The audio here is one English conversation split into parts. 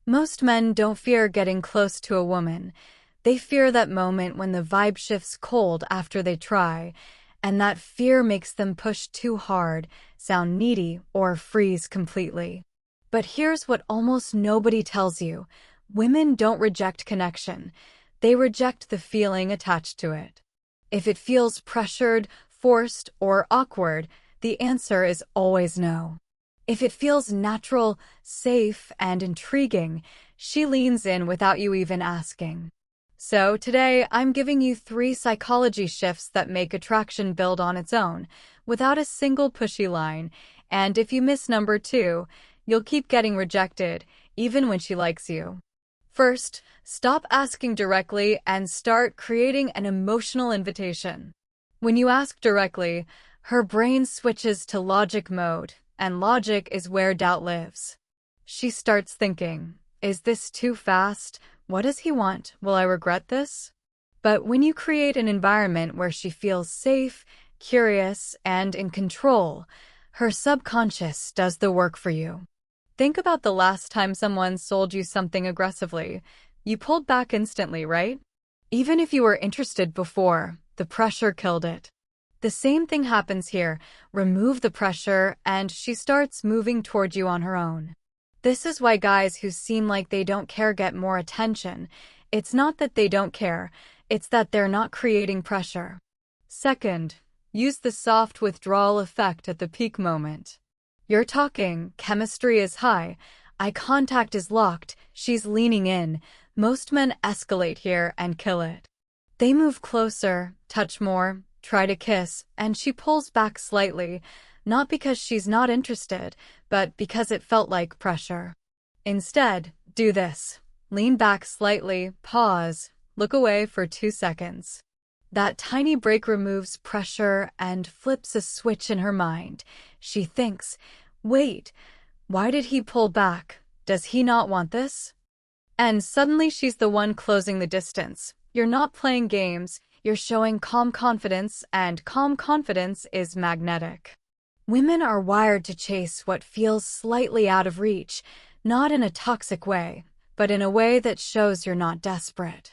Most men don't fear getting close to a woman. They fear that moment when the vibe shifts cold after they try, and that fear makes them push too hard, sound needy, or freeze completely. But here's what almost nobody tells you. Women don't reject connection. They reject the feeling attached to it. If it feels pressured, forced, or awkward, the answer is always no. If it feels natural, safe, and intriguing, she leans in without you even asking. So today, I'm giving you 3 psychology shifts that make attraction build on its own, without a single pushy line, and if you miss number 2, you'll keep getting rejected, even when she likes you. First, stop asking directly and start creating an emotional invitation. When you ask directly, her brain switches to logic mode, and logic is where doubt lives. She starts thinking, is this too fast? What does he want? Will I regret this? But when you create an environment where she feels safe, curious, and in control, her subconscious does the work for you. Think about the last time someone sold you something aggressively. You pulled back instantly, right? Even if you were interested before, the pressure killed it. The same thing happens here. Remove the pressure, and she starts moving toward you on her own. This is why guys who seem like they don't care get more attention. It's not that they don't care, it's that they're not creating pressure. Second, use the soft withdrawal effect at the peak moment. You're talking, chemistry is high, eye contact is locked, she's leaning in. Most men escalate here and kill it. They move closer, touch more, try to kiss, and she pulls back slightly, not because she's not interested, but because it felt like pressure. Instead, do this. Lean back slightly, pause, look away for 2 seconds. That tiny break removes pressure and flips a switch in her mind. She thinks, wait, why did he pull back? Does he not want this? And suddenly she's the one closing the distance. You're not playing games. You're showing calm confidence, and calm confidence is magnetic. Women are wired to chase what feels slightly out of reach, not in a toxic way, but in a way that shows you're not desperate.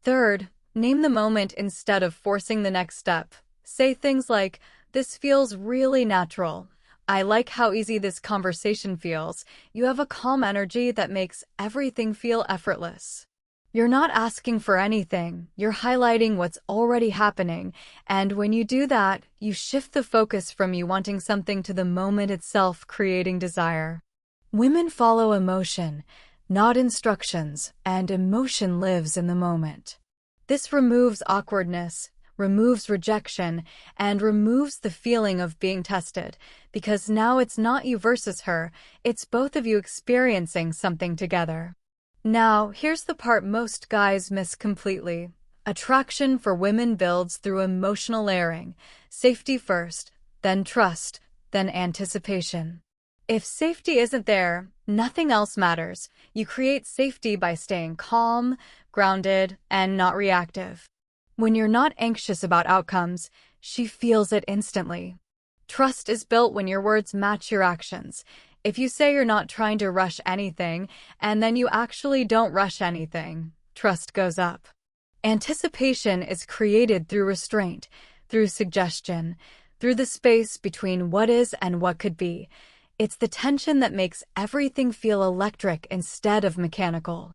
Third, name the moment instead of forcing the next step. Say things like, this feels really natural. I like how easy this conversation feels. You have a calm energy that makes everything feel effortless. You're not asking for anything, you're highlighting what's already happening, and when you do that, you shift the focus from you wanting something to the moment itself creating desire. Women follow emotion, not instructions, and emotion lives in the moment. This removes awkwardness, removes rejection, and removes the feeling of being tested, because now it's not you versus her, it's both of you experiencing something together. Now, here's the part most guys miss completely. Attraction for women builds through emotional layering. Safety first, then trust, then anticipation. If safety isn't there, nothing else matters. You create safety by staying calm, grounded, and not reactive. When you're not anxious about outcomes, she feels it instantly. Trust is built when your words match your actions. If you say you're not trying to rush anything, and then you actually don't rush anything, trust goes up. Anticipation is created through restraint, through suggestion, through the space between what is and what could be. It's the tension that makes everything feel electric instead of mechanical.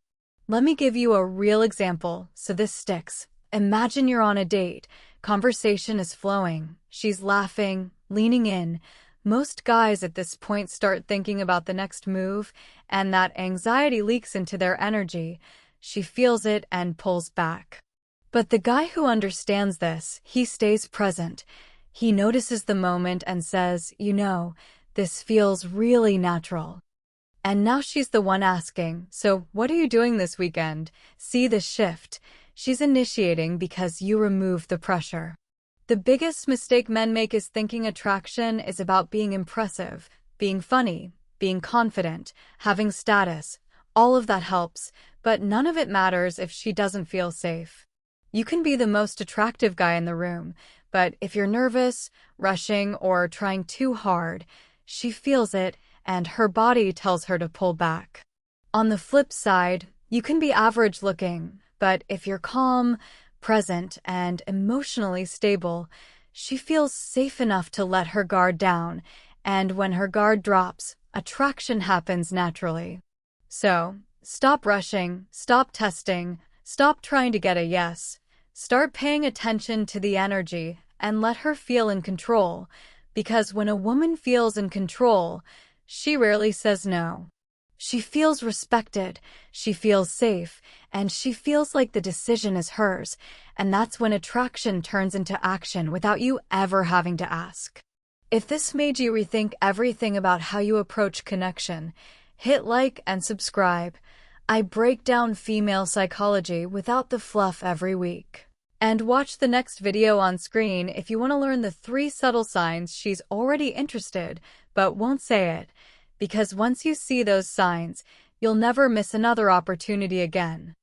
Let me give you a real example so this sticks. Imagine you're on a date. Conversation is flowing. She's laughing, leaning in. Most guys at this point start thinking about the next move, and that anxiety leaks into their energy. She feels it and pulls back. But the guy who understands this, he stays present. He notices the moment and says, this feels really natural. And now she's the one asking, so what are you doing this weekend? See the shift. She's initiating because you remove the pressure. The biggest mistake men make is thinking attraction is about being impressive, being funny, being confident, having status. All of that helps, but none of it matters if she doesn't feel safe. You can be the most attractive guy in the room, but if you're nervous, rushing, or trying too hard, she feels it, and her body tells her to pull back. On the flip side, you can be average looking, but if you're calm, present, and emotionally stable, she feels safe enough to let her guard down, and when her guard drops, attraction happens naturally. So, stop rushing, stop testing, stop trying to get a yes. Start paying attention to the energy and let her feel in control, because when a woman feels in control, she rarely says no. She feels respected, she feels safe, and she feels like the decision is hers, and that's when attraction turns into action without you ever having to ask. If this made you rethink everything about how you approach connection, hit like and subscribe. I break down female psychology without the fluff every week. And watch the next video on screen if you want to learn the 3 subtle signs she's already interested but won't say it. Because once you see those signs, you'll never miss another opportunity again.